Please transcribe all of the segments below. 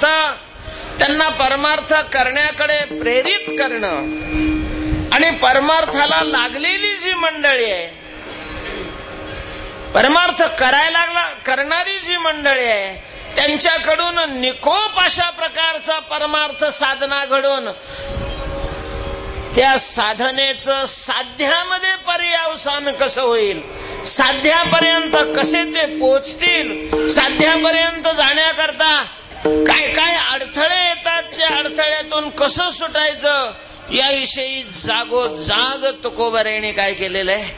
परमार्थ, त्यांना परमार्थ करण्याकडे प्रेरित करणं आणि परमार्थाला लागलेली जी मंडळी आहे, परमार्थ करायला करणारी जी मंडळी आहे, त्यांच्याकडून निकोप अशा प्रकारचा परमार्थ साधना घडून त्या साधनेचं साध्यामध्ये पर्यावसान कसं होईल, साध्यापर्यंत कसे ते पोचतील, साध्यापर्यंत जाण्याकरता काय काय अडथळे येतात, त्या अडथळ्यातून कसं सुटायचं याविषयी जागोजाग तुकोबारायांनी काय केलेलं आहे,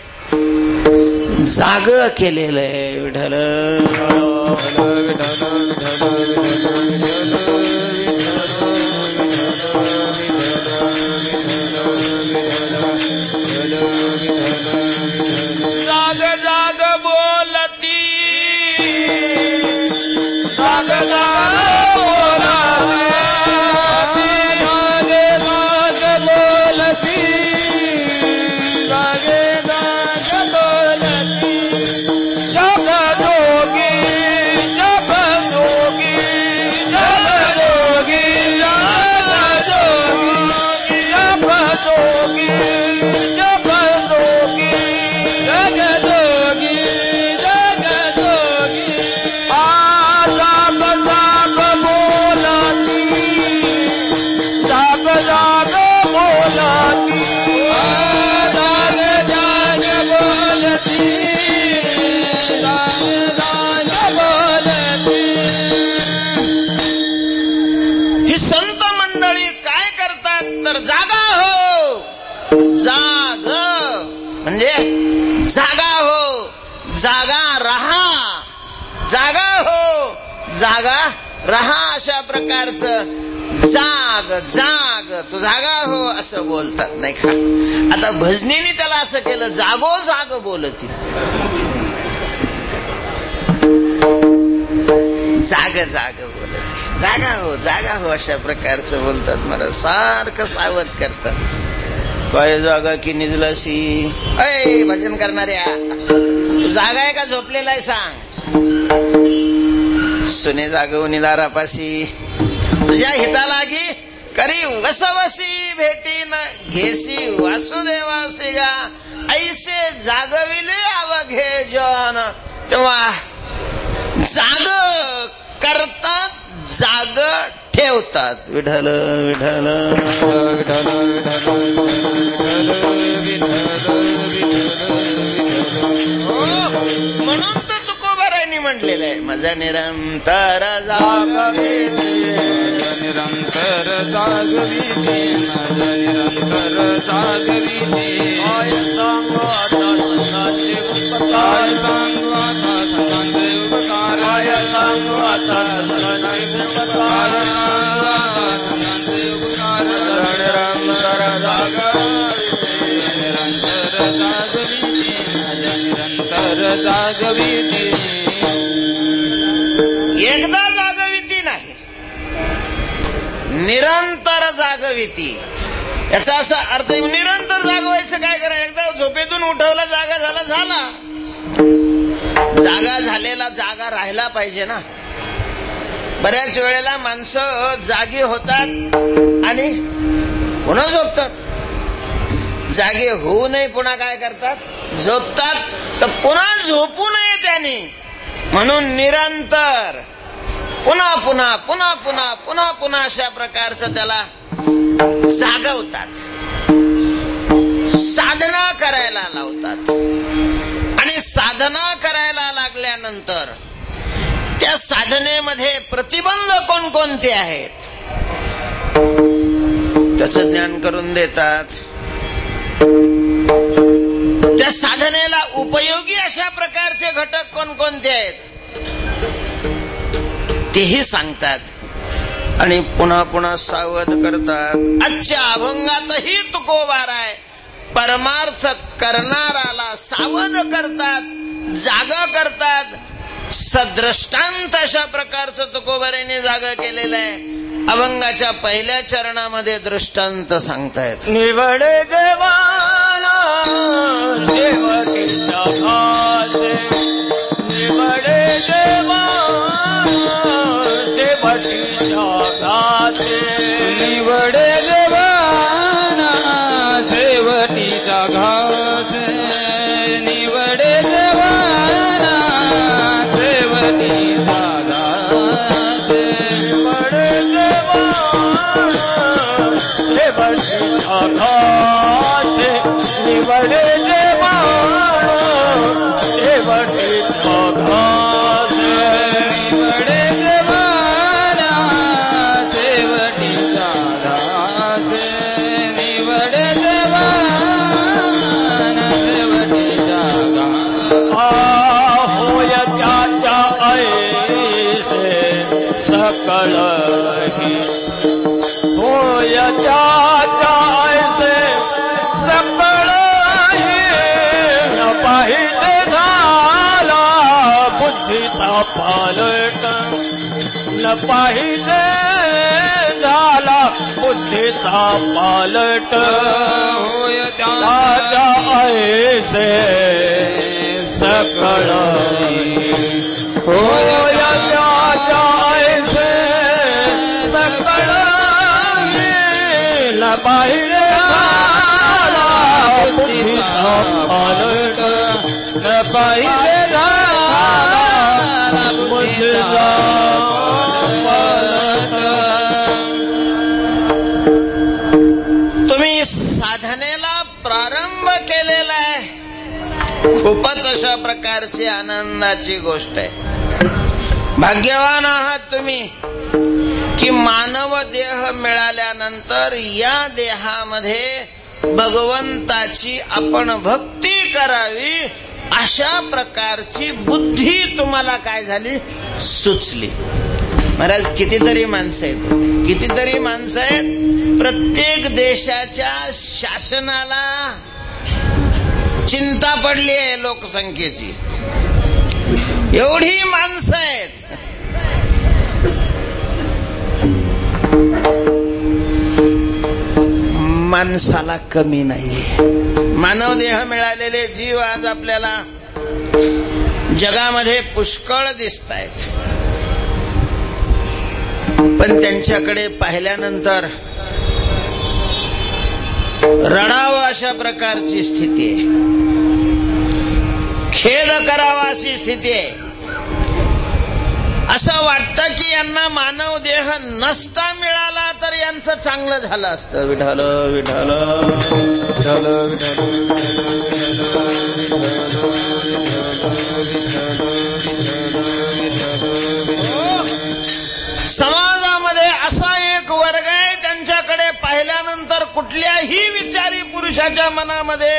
जाग केलेलं आहे. विठ्ठल जाग जाग बोलती, जाग जाग जागा हो, जागा रहा, जागा हो, जागा रहा अशा प्रकारचं जाग जाग तू जागा हो असं बोलतात नाही का. आता भजनीने त्याला असं केलं, जागो जाग बोलती, जाग जाग बोलती, जागा हो अशा प्रकारचं बोलतात. मला सारखं सावध करतात. काय जागा की निजलाशी, अय भजन करणाऱ्या तू जागा आहे का झोपलेला आहे सांग. सुने जागवून दारापाशी, तुझ्या हितालागी करी वसवसी भेटी न घेसी वासुदेवासी गा, ऐसे जागविले अवघे जन. तेव्हा जाग करतात, जाग ठेवतात. विठ्ठल विठ्ठल विठ्ठल म्हणून तर तुकोबारायांनी म्हटलेलं आहे, माझा निरंतर जागविते, निरंतर जागविते, माझा निरंतर जागविते. काय सांगू आता संतांचे उपकार, सांगू आता संतांचे उपकार, काय सांगू आता संतांचे उपकार, निरंतर जागविते, निरंतर जागविते, माझा निरंतर जागविते. एकदा जागविती नाही, निरंतर जागविती. याचा असा अर्थ निरंतर जागवायचं काय करा, एकदा झोपेतून उठवला जागा झाला, जागा झालेला जागा राहिला पाहिजे ना. बऱ्याच वेळेला माणसं जागी होतात आणि पुन्हा झोपतात, जागे होऊ नये पुन्हा काय करतात, झोपतात. तर पुन्हा झोपू नये त्यांनी, म्हणून निरंतर पुन्हा पुन्हा पुन्हा पुन्हा पुन्हा पुन्हा अशा प्रकारचं त्याला जागवतात, साधना करायला लावतात. आणि साधना करायला लागल्यानंतर त्या साधनेमध्ये प्रतिबंध कोणकोणते आहेत त्याचं ज्ञान करून देतात. त्या साधनेला उपयोगी अशा प्रकारचे घटक कोणकोणते आहेत तेही सांगतात आणि पुन्हा पुन्हा सावध करतात. आजच्या अभंगातही तुकोबाराय परमार्थ करणाराला सावध करतात, जागा करतात. सदृष्टांत अशा प्रकारचं तुकोबारायांनी जागा केलेलं आहे. अभंगाच्या पहिल्या चरणामध्ये दृष्टांत सांगतायत. निवडे देवाला शेवटीच्या भासे, निवडे देवा शेवटीच्या निवडे देवाना शेवटीचा घास निवडे देवाना शेवटीचा घास निवडे देवाना शेवटीचा घास निवडे देवाना शेवटीचा घास निवडे देवाना शेवटीचा घास निवडे देवाना शेवटीचा घास होय त्याच्या ऐसे सकळही होय त्याच्या ऐसे सकळही न पाहिजे झाला बुद्धीचा पालट न पाहिजे झाला बुद्धीचा पालट होय त्याच्या ऐसे सकळही होय त्याच्या ऐसे सकळही न पाहिजे झाला बुद्धीचा पालट न पाहिजे झाला बुद्धीचा पालट तुम्ही साधनेला प्रारंभ केलेला आहे, खूपच अशा प्रकारची आनंदाची गोष्ट आहे. भाग्यवान आहात तुम्ही की मानव देह मिळाल्यानंतर या देहामध्ये भगवंताची आपण भक्ती करावी अशा प्रकारची बुद्धी तुम्हाला काय झाली, सुचली. महाराज कितीतरी माणसं आहेत, कितीतरी माणसं आहेत. प्रत्येक देशाच्या शासनाला चिंता पडली आहे लोकसंख्येची, एवढी माणसं आहेत. माणसाला कमी नाहीये. मानव देह मिळालेले जीव आज आपल्याला जगामध्ये पुष्कळ दिसत आहेत, पण त्यांच्याकडे पाहिल्यानंतर रडावं अशा प्रकारची स्थिती आहे, खेद करावा अशी स्थिती आहे. असं वाटतं की यांना मानव देह नसता मिळाला तर यांचं चांगलं झालं असतं. विठ्ठल विठ्ठल समाजामध्ये असा एक वर्ग आहे, त्यांच्याकडे पाहिल्यानंतर कुठल्याही विचारी पुरुषाच्या मनामध्ये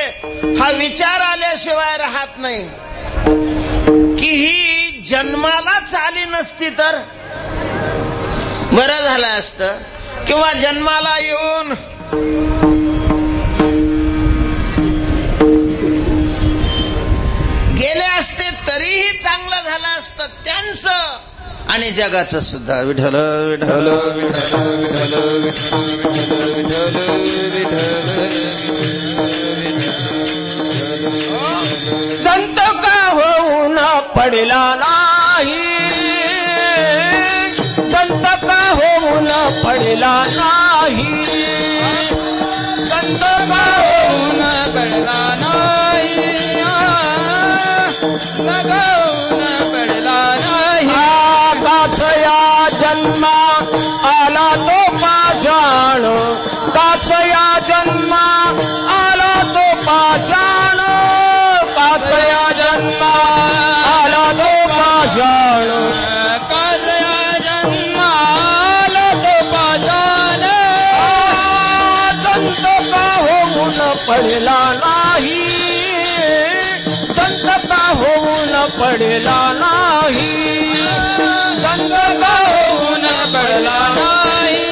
हा विचार आल्याशिवाय राहत नाही की ही जन्मालाच आली नसती तर बरं झालं असतं, किंवा जन्माला येऊन गेले असते तरीही चांगलं झालं असतं त्यांचं आणि जगाचं सुद्धा. विठ्ठल विठ्ठल संत का होऊन पडला नाही, संत का होऊन पडला नाही, संत का होऊन पडला नाही, लगावून पडला नाही. कासया जन्मा आला तो पाषाण, कासया जन्मा आला तो पाषाण, कासया जन्मा आला तो पाषाण, कासया जन्मा आला तो पाषाण. संत का होऊन पडला नाही, संत का होऊन पडला नाही, संत का होऊन पडला नाही,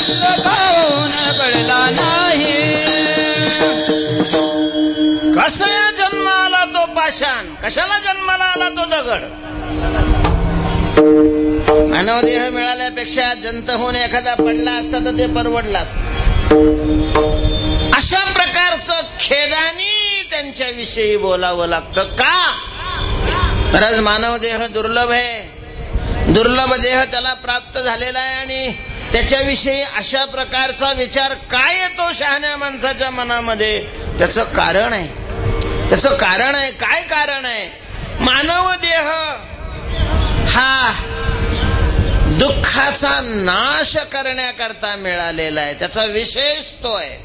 संत का होऊन पडला नाही. कसा जन्माला तो पाषाण, कशाला जन्माला आला तो दगड. मानव देह मिळाल्यापेक्षा जंत होऊन एखादा पडला असता तर ते परवडलं असतं. अशा प्रकारचं खेदानी त्यांच्याविषयी बोलावं लागतं. का? महाराज मानव देह दुर्लभ आहे, दुर्लभ देह त्याला प्राप्त झालेला आहे आणि त्याच्याविषयी अशा प्रकारचा विचार काय येतो शहाण्या माणसाच्या मनामध्ये? त्याचं कारण आहे. काय कारण आहे? मानव देह हा दुःखाचा नाश करण्याकरता मिळालेला आहे. त्याचा विशेष तो आहे.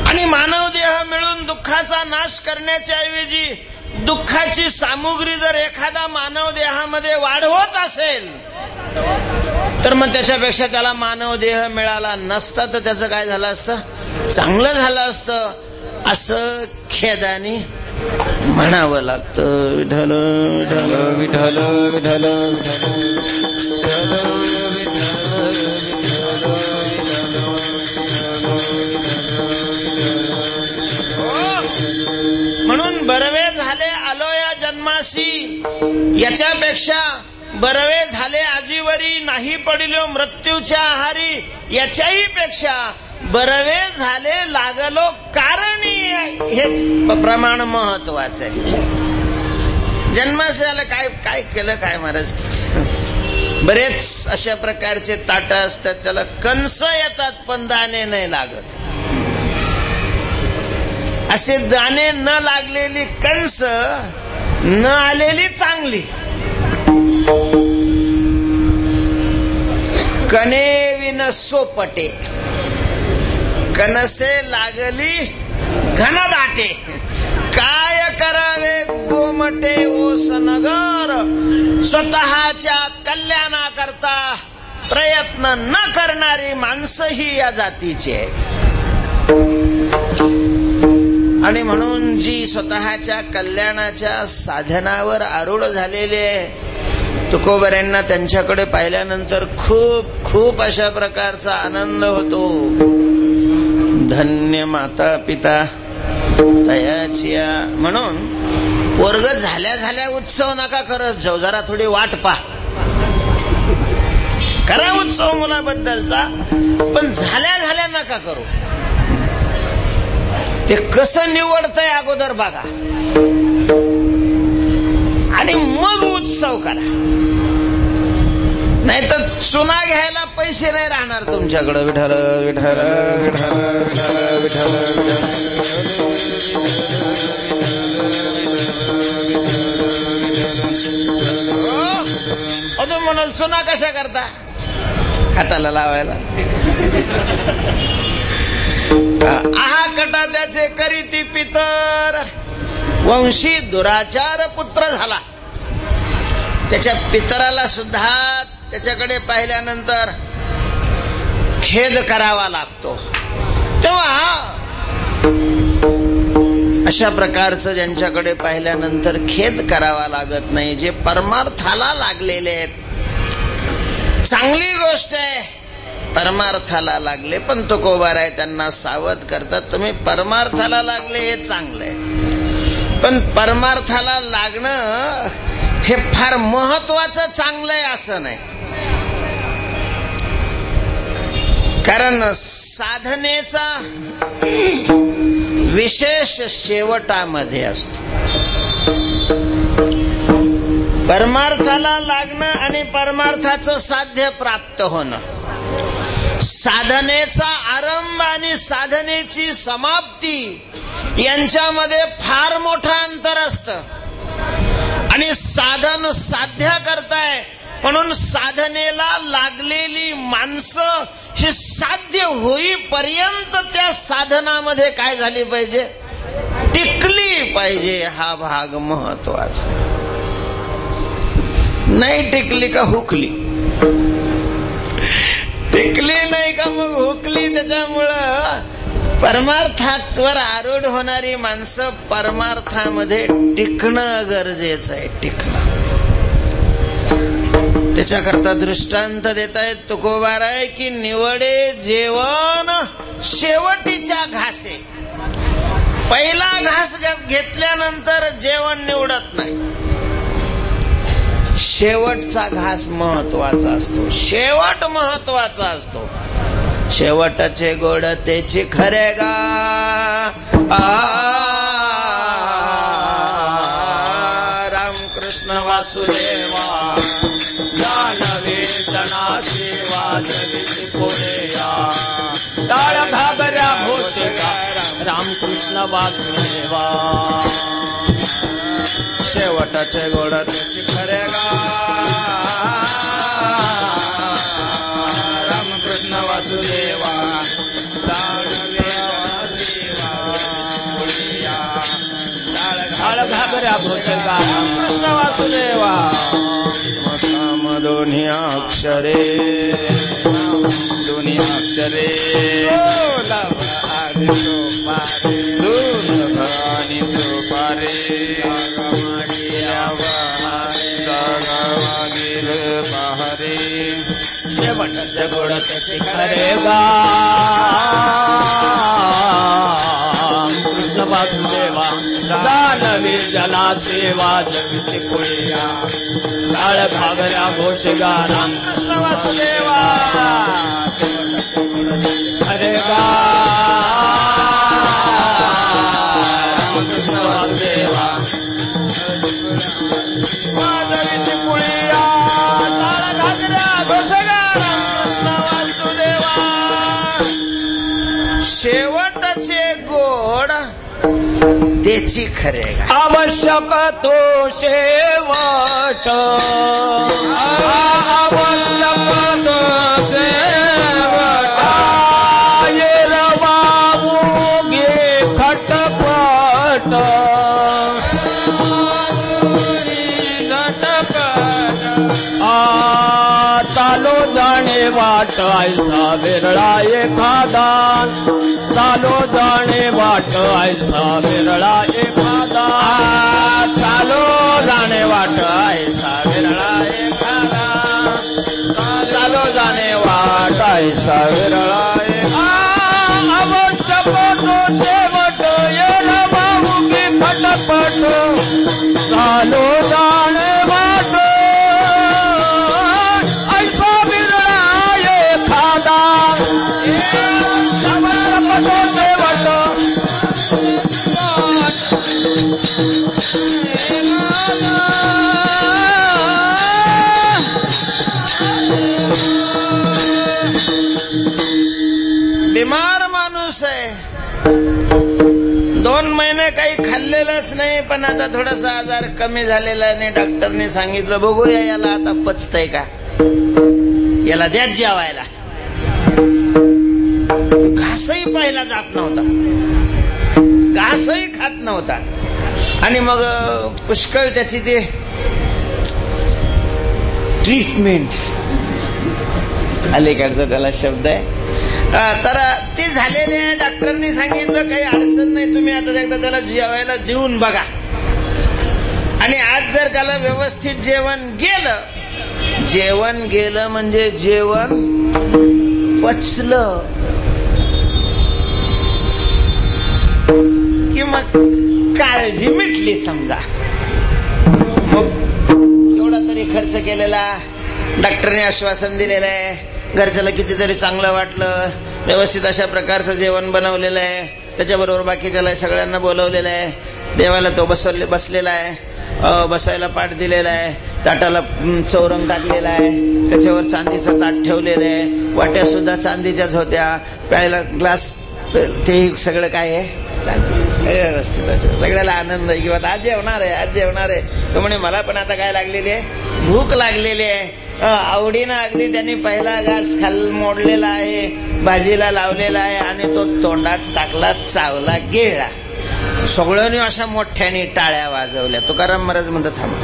आणि मानव देह मिळून दुःखाचा नाश करण्याच्या ऐवजी दुःखाची सामुग्री जर एखादा मानव देहामध्ये वाढवत असेल तर मग त्याच्यापेक्षा त्याला मानव देह मिळाला नसता तर त्याचं काय झालं असतं? चांगलं झालं असतं असं खेदाने म्हणावं लागतं. विठ्ठल विठ्ठल विठ्ठल म्हणून बरवे झाले आलो या जन्मासी, याच्यापेक्षा बरवे झाले आजीवरी, नाही पडिलो मृत्यूच्या आहारी, याच्याही पेक्षा बरवे झाले लागलो कारणी, हेच प्रमाण महत्वाचं आहे. जन्मास झालं काय केलं काय महाराज? बरेच अशा प्रकारचे ताट असतात, त्याला कंस येतात पण दाणे नाही लागत. असे दाणे न लागलेली कंस, न आलेली चांगली. कणे विन सोपटे, कनसे लागली घनदाटे, काय करावे गोमटे ओस नगर, स्वतःच्या कल्याणाकरता प्रयत्न न करणारी माणसं ही या जातीची आहेत. आणि म्हणून जी स्वतःच्या कल्याणाच्या साधनावर आरूढ झालेले तुकोबऱ्यांना त्यांच्याकडे पाहिल्यानंतर खूप खूप अशा प्रकारचा आनंद होतो. धन्य माता पिता तयाचिया. म्हणून पोरग झाल्या झाल्या उत्सव नका करत जाऊ, जरा थोडी वाट पहा. करा उत्सव मुलाबद्दलचा, पण झाल्या झाल्या नका करू. ते कसं निवडतंय अगोदर बघा आणि मग उत्सव करा. नाही तर चुना घ्यायला पैसे नाही राहणार तुमच्याकडे. विठ्ठल विठ्ठल विठ्ठल विठ्ठल अजून म्हणाल चुना कशा करता? हाताला लावायला. आहा कटा त्याचे करीती पितर, वंशी दुराचार पुत्र झाला. त्याच्या पितराला सुद्धा त्याच्याकडे पाहिल्यानंतर खेद करावा लागतो. तेव्हा अशा प्रकारचं ज्यांच्याकडे पाहिल्यानंतर खेद करावा लागत नाही, जे परमार्थाला लागलेले आहेत, चांगली गोष्ट आहे. परमार्थाला लागले, पण तुकोबाराय त्यांना सावध करतात, तुम्ही परमार्थाला लागले हे चांगलं आहे, पण परमार्थाला लागणं हे फार महत्वाचं चांगलं आहे असं नाही. कारण साधनेचा विशेष शेवटामध्ये असतो. परमार्थाला लागणं आणि परमार्थाचं साध्य प्राप्त होणं, साधनेचा आरंभ आणि साधनेची समाप्ती यांच्यामध्ये फार मोठं अंतर असतं. आणि साधन साध्य करताय म्हणून साधनेला लागलेली माणसं ही साध्य होईपर्यंत त्या साधनामध्ये काय झाली पाहिजे? टिकली पाहिजे. हा भाग महत्वाचा. नाही टिकली का हुकली, टिकली नाही का मग हुकली. त्याच्यामुळं परमार्थावर आरूढ होणारी माणसं परमार्थामध्ये टिकणं गरजेचं आहे. टिकणं त्याच्याकरता दृष्टांत देत आहेत तुकोबाराय की निवडे जेवण शेवटीच्या घासे. पहिला घास घेतल्यानंतर जेवण निवडत नाही, शेवटचा घास महत्वाचा असतो. शेवट महत्वाचा असतो. शेवटचे गोड तेची खरे गा, रामकृष्ण वासुदेवा. जानवे जनासे वाजवित पुरेया टाळ घागऱ्या घोषिका रामकृष्ण वासुदेवा शेवटाचे गोड त्याची खरे गा रामकृष्ण वासुदेवा जानवे जनासेवा पुरेया टाळ घागऱ्या घोषिका कृष्ण वासुदेवा दोन्ही अक्षरे आणि सोपारे पहारे शेवटचे गोड त्याची खरे गा कृष्ण वासुदेवा जानवी जनासेवा जगती पुया टाळ घागऱ्या घोषगा रामकृष्ण वासुदेवा खरे गा रामकृष्ण वासुदेवा जगती पुया टाळ घागऱ्या घोषगा रामकृष्ण वासुदेवा शेवटचे गोड त्याची खरे गा आवश्यक तो शेवट आवश्यक तो शेवट ये रवाऊ गे खटपट चालो जाणे वाट ऐसा विरळा एखादा चालो जाणे वाट ऐसा विरळा एखादा चालो जाणे वाट ऐसा विरळा एखादा चालो जाणे वाट ऐसा विरळा आवश्यक तो शेवट ये रवाऊगी खटपट चालो जाणे वाट ऐसा विरळा एखादा समर्पतो शेवट बिमार माणूस आहे 2 महिने काही खाल्लेलंच नाही पण आता थोडासा आजार कमी झालेला आहे आणि डॉक्टरने सांगितलं बघूया याला आता पचतय का याला द्या जेवायला घासही पाहिला जात नव्हता घासही खात नव्हता आणि मग पुष्कळ त्याची ते ट्रीटमेंट अलीकडचा त्याला शब्द आहे तर ती झालेली आहे डॉक्टरनी सांगितलं काही अडचण नाही तुम्ही आता एकदा त्याला जेवायला देऊन बघा आणि आज जर त्याला व्यवस्थित जेवण गेलं म्हणजे जेवण पचलं कि मग काळजी मिटली समजा मग एवढा तरी खर्च केलेला डॉक्टरने आश्वासन दिलेलं आहे घरच्याला कितीतरी चांगलं वाटलं व्यवस्थित अशा प्रकारचं जेवण बनवलेलं आहे त्याच्याबरोबर बाकीच्याला सगळ्यांना बोलवलेलं आहे देवाला तो बसलेला आहे बसायला पाठ दिलेला आहे ताटाला चौरंग टाकलेला आहे त्याच्यावर चांदीचं ताट ठेवलेलं आहे वाट्या सुद्धा चांदीच्याच होत्या प्यायला ग्लास ते सगळं काय आहे व्यवस्थित असं सगळ्याला आनंद आहे किंवा आज जेवणार आहे तो म्हणे मला पण आता काय लागलेली आहे भूक लागलेली आहे आवडीनं अगदी त्यांनी पहिला घास मोडलेला आहे भाजीला लावलेला आहे आणि तो तोंडात टाकला चावला गिळला सगळ्यांनी अशा मोठ्याने टाळ्या वाजवल्या तुकाराम महाराज म्हणतात थांबा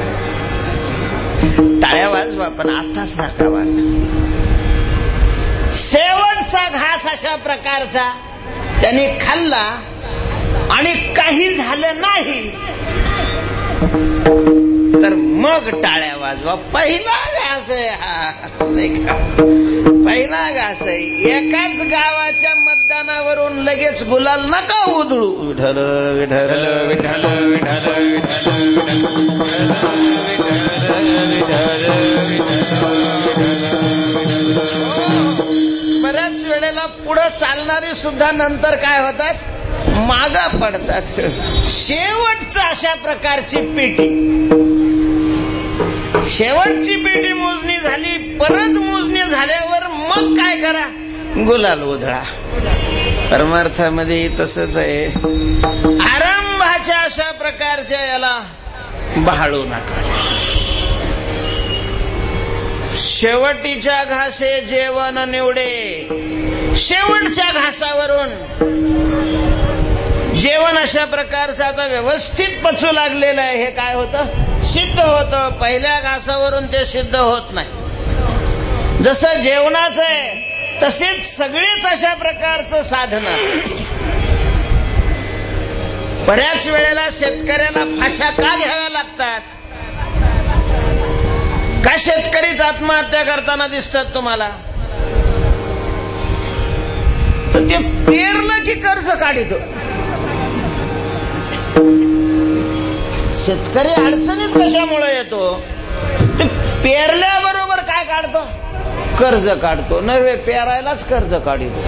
टाळ्या वाजवा पण आताच नका वाजवा शेवटचा घास अशा प्रकारचा त्यांनी खाल्ला आणि काही झालं नाही तर मग टाळ्या वाजवा पहिला घास आहे हा नाही का पहिला घास आहे एकाच गावाच्या मतदानावरून लगेच गुलाल नका उधळू विठ्ठल विठ्ठल विठ्ठल विठ्ठल बऱ्याच वेळेला पुढे चालणारी सुद्धा नंतर काय होतात मागा पडतात शेवटचं अशा प्रकारची पेटी शेवटची पेटी मोजणी झाली, परत मोजणी झाल्यावर मग काय करा? गुलाल उधळा. परमार्थामध्ये तसंच आहे. आरंभाच्या अशा प्रकारच्या याला बहाळू नका. शेवटीच्या घासे जेवण निवडे. शेवटच्या घासावरून जेवण अशा प्रकारचं आता व्यवस्थित पचू लागलेलं आहे. हे काय होतं? सिद्ध होतं. पहिल्या घासावरून ते सिद्ध होत नाही. जसं जेवणाचं आहे तसेच सगळेच अशा प्रकारचं साधनाचं. बऱ्याच वेळेला शेतकऱ्याला फाशा का घ्याव्या लागतात? का शेतकरीच आत्महत्या करताना दिसतात तुम्हाला? तर ते पेरलं की कर्ज काढतो. शेतकरी अडचणीत कशामुळे येतो? ते पेरल्याबरोबर काय काढतो? कर्ज काढतो. नव्हे, पेरायलाच कर्ज काढतो.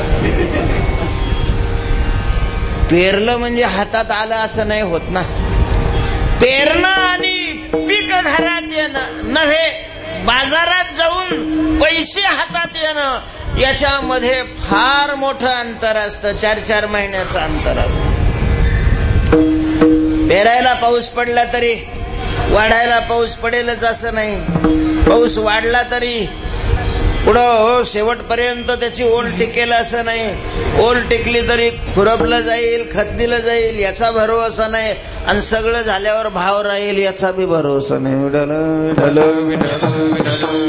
पेरलं म्हणजे हातात आलं असं नाही होत ना. पेरणं आणि पीक घरात येणं नव्हे, बाजारात जाऊन पैसे हातात येणं याच्यामध्ये फार मोठं अंतर असतं. 4-4 महिन्याचं अंतर असतं. पेरायला पाऊस पडला तरी वाढायला पाऊस पडेलच असं नाही. पाऊस वाढला तरी पुढं शेवटपर्यंत त्याची ओल टिकेल असं नाही. ओल टिकली तरी खुरपलं जाईल, खत दिलं जाईल याचा भरोसा नाही. आणि सगळं झाल्यावर भाव राहील याचा बी भरोसा नाही. विठ्ठल विठ्ठल विठ्ठल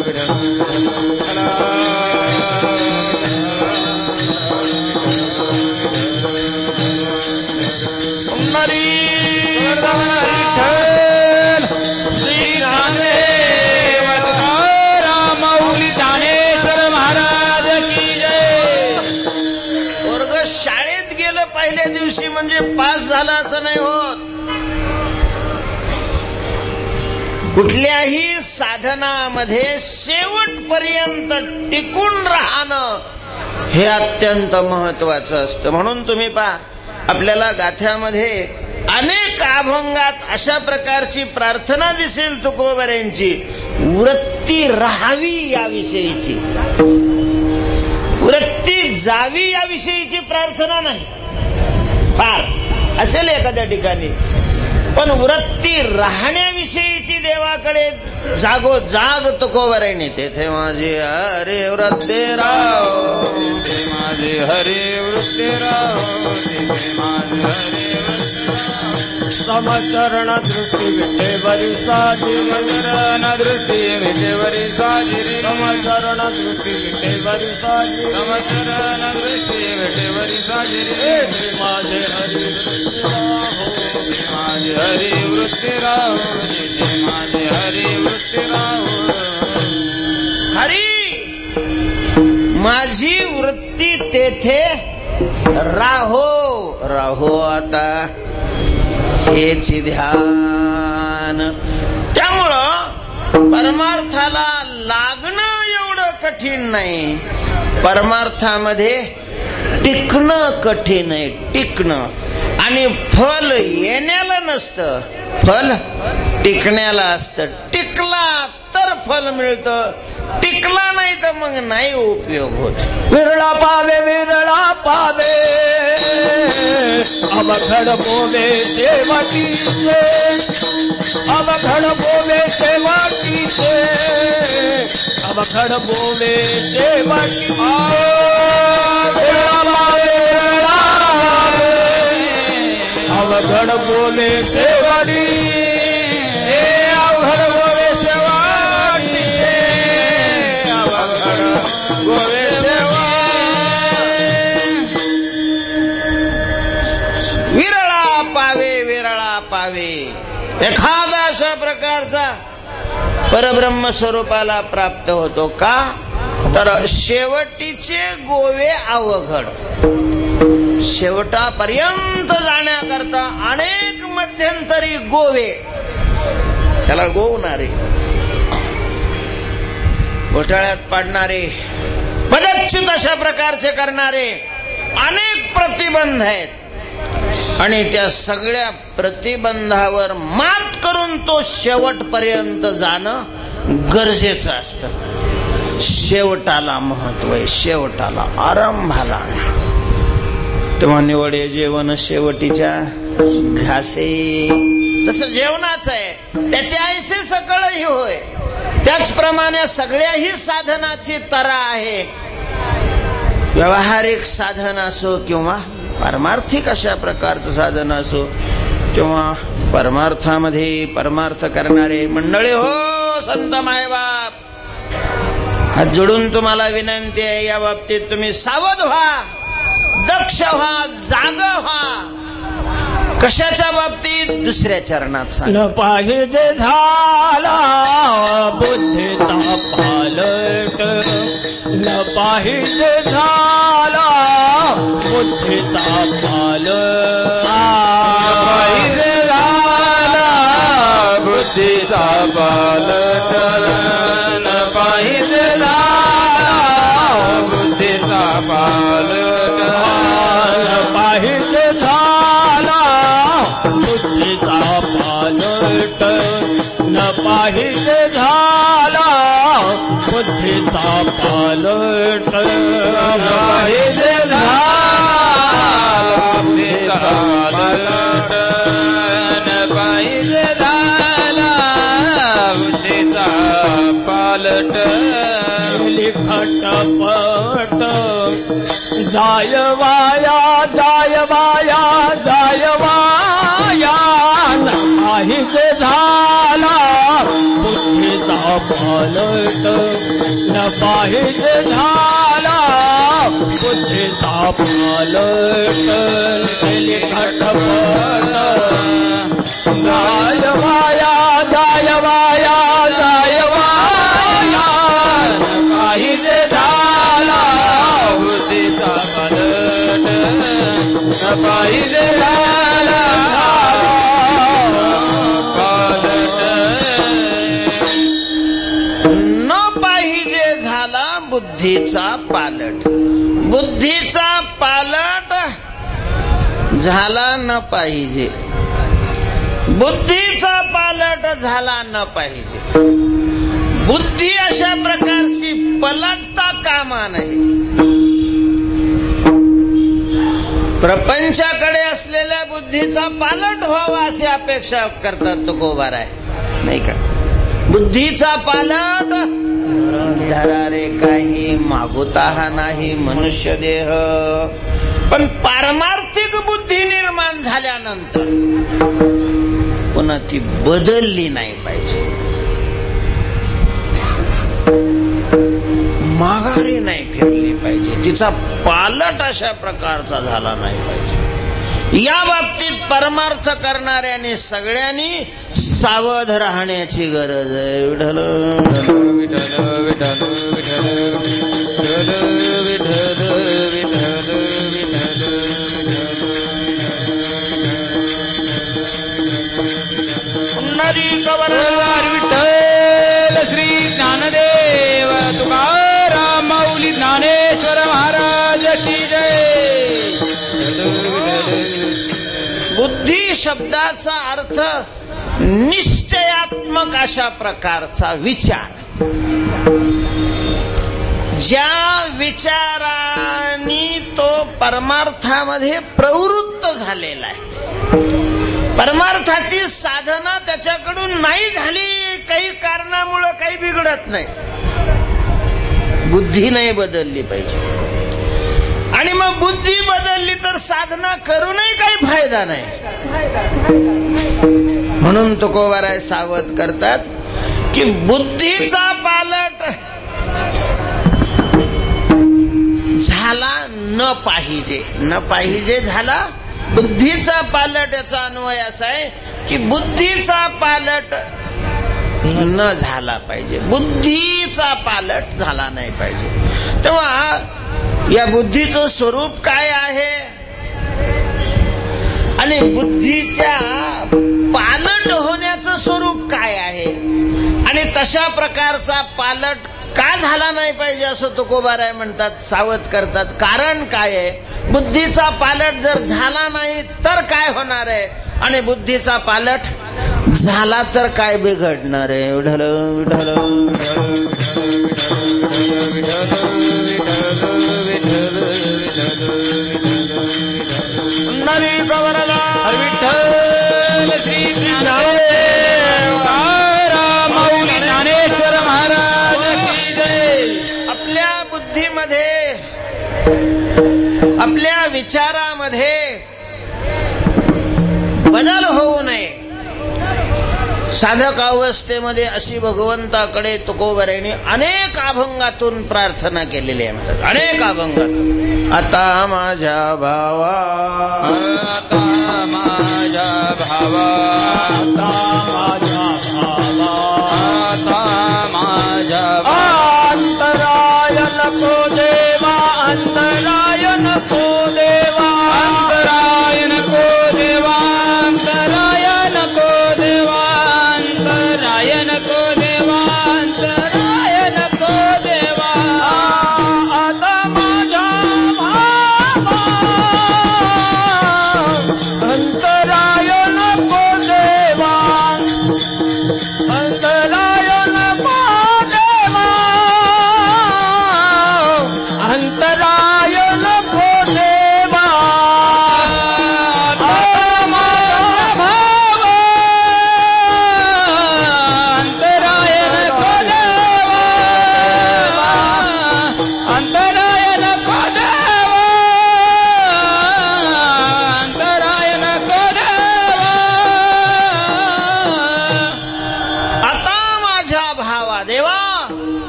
पहिल्या दिवशी म्हणजे पास झाला असं नाही होत. कुठल्याही साधनामध्ये शेवटपर्यंत टिकून राहणं हे अत्यंत महत्वाचं असतं. म्हणून तुम्ही पहा, आपल्याला गाथ्यामध्ये अनेक अभंगात अशा प्रकारची प्रार्थना दिसेल तुकोबऱ्यांची. वृत्ती राहावी याविषयीची, वृत्ती जावी याविषयीची प्रार्थना नाही. फार असेल एखाद्या ठिकाणी, पण वृत्ती राहण्याविषयीची देवाकडे जागोजाग तुकोबऱ्यांनी. तेथे माझी हरी वृत्ती राहो, माझी हरी वृत्ती राहो, माझी हरी समचरण दृष्टी विठेवरी साजिरी, समचरण दृष्टी विठेवरी साजिरी, समचरण दृष्टी विठेवरी साजिरी, समचरण दृष्टी विठेवरी साजिरी. माझे हरी माझी हरी वृत्ती राहो, माझी हरी वृत्ती राहो. हरी माझी वृत्ती तेथे राहो. राहो आता हेच ध्यान. त्यामुळं परमार्थाला लागणं एवढं कठीण नाही, परमार्थामध्ये टिकणं कठीण आहे. टिकणं आणि फल येण्याला नसतं, फल टिकण्याला असतं. टिकला तर फल मिळतं, टिकला नाही तर मग नाही उपयोग होत. विरळा पावे, विरळा पावे, अवघड बोले सेवकीचे, अवघड बोले सेवकीचे, अवघड बोले सेवकी. विरळा पावे, विरळा अवघड बोले सेवकी, अवघड बोले सेवकीचे, अवघड बोले सेवा. विरळा पावे, विरळा पावे. एखादा अशा प्रकारचा परब्रह्म स्वरूपाला प्राप्त होतो का? तर शेवटीचे गोवे अवघड. शेवटापर्यंत जाण्याकरता अनेक मध्यंतरी गोवे, त्याला गोवणारे, घोटाळ्यात पाडणारे, पदच्युत अशा प्रकारचे करणारे अनेक प्रतिबंध आहेत. आणि त्या सगळ्या प्रतिबंधावर मात करून तो शेवटपर्यंत जाणं गरजेचं असतं. शेवटाला महत्व आहे, शेवटाला, आरंभाला. तेव्हा निवडे जेवण शेवटीच्या घासे. तसं जेवणाचं आहे, त्याचे ऐसे सकळही होय. त्याचप्रमाणे सगळ्याही साधनाची तरा आहे. व्यावहारिक साधन असो किंवा पारमार्थिक अशा प्रकारचं साधन असो, किंवा परमार्थामध्ये परमार्थ करणारे मंडळी हो, संत मायबाप, हात जोडून तुम्हाला विनंती आहे, या बाबतीत तुम्ही सावध व्हा, दक्ष व्हा, जाग व्हा. कशाच्या बाबतीत? दुसऱ्या चरणात सांग. न पाहिजे झाला बुद्धीचा पालट, न पाहिजे झाला बुद्धीचा पालट, पाहिजे झाला बुद्धीचा पालट, न पाहिजे झाला बुद्धीचा पालट, न पाहिजे झाला बुद्धीचा पालट, न पाहिजे झाला बुद्धीचा पालट, पाहिजे झाला बुद्धीचा पालट, न पाहिजे झाला बुद्धीचा पालट. खटपट जाय वाया, जाय वाया, जाय वाया, न पाहिजे झाला बुद्धीचा पालट, न पाहिजे झाला बुद्धीचा पालट. खटपट जाय वाया, जाय वाया, जाय वाया, न पाहिजे झाला बुद्धीचा पालट, न पाहिजे झाला पालट. न पाहिजे झाला बुद्धीचा पालट. बुद्धीचा पालट झाला न पाहिजे, बुद्धीचा पालट झाला न पाहिजे. बुद्धी अशा प्रकारची पलटता कामा नये. प्रपंचाकडे असलेल्या बुद्धीचा पालट व्हावा अशी अपेक्षा करतात तुकोबाराय, नाही का? बुद्धीचा पालट धरा रे काही मागुता नाही मनुष्य देह. पण पारमार्थिक बुद्धी निर्माण झाल्यानंतर पुन्हा ती बदलली नाही पाहिजे, माघारी नाही फिरली पाहिजे, तिचा पालट अशा प्रकारचा झाला नाही पाहिजे. या बाबतीत परमार्थ करणाऱ्यांनी सगळ्यांनी सावध राहण्याची गरज आहे. विठ्ठल विठ्ठल विठ्ठल विठ्ठल विठ्ठल विठ्ठल नरी कवर विठ्ठल श्री ज्ञानदेव तुकाराम माऊली ज्ञानेश्वर महाराज की जय. बुद्धी शब्दाचा अर्थ निश्चयात्मक अशा प्रकारचा विचार. ज्या विचाराने तो परमार्थामध्ये प्रवृत्त झालेला आहे. परमार्थाची साधना त्याच्याकडून नाही झाली, काही कारणामुळे काही बिघडत नाही, बुद्धी नाही बदलली पाहिजे. आणि मग बुद्धी बदलली तर साधना करूनही काही फायदा नाही. म्हणून तुकोबाराय सावध करतात की बुद्धीचा पालट झाला न पाहिजे, न पाहिजे झाला बुद्धीचा पालट. याचा अन्वय असा आहे की बुद्धीचा पालट न झाला पाहिजे, बुद्धीचा पालट झाला नाही पाहिजे. तेव्हा या बुद्धीचं स्वरूप काय आहे आणि बुद्धीच्या पालट होण्याचं स्वरूप काय आहे आणि तशा प्रकारचा पालट का झाला नाही पाहिजे असं तुकोबाराय म्हणतात, सावध करतात. कारण काय आहे? बुद्धीचा पालट जर झाला नाही तर काय होणार आहे? आणि बुद्धीचा पालट झाला तर काय बिघडणार आहे? विठ्ठल विठ्ठल नरी गवरला विठ्ठल श्री माऊली ज्ञानेश्वर महाराज की जय. आपल्या बुद्धीमध्ये आपल्या विचारामध्ये बदल होऊ नये. साधक अवस्थेमध्ये अशी भगवंताकडे तुकोबरायांनी अनेक अभंगातून प्रार्थना केलेली आहे. अनेक अभंगातून. आता माझ्या भावा, आता माझ्या भावा, आता माझ्या भावा, आता माझ्या अंतराय नको देवा, अंतराय नको देवा, अंतराय नको देवा, अंतराय नको देवा, अंतराय नको देवा, अंतराय नको देवा. आता माझ्या भावा, अंतराय नको देवा, अंतराय नको देवा, अंतराय नको देवा. आता माझ्या भावा, अंतराय नको देवा, अंतराय नको देवा, अंतराय नको देवा. आता माझ्या भावा, देवा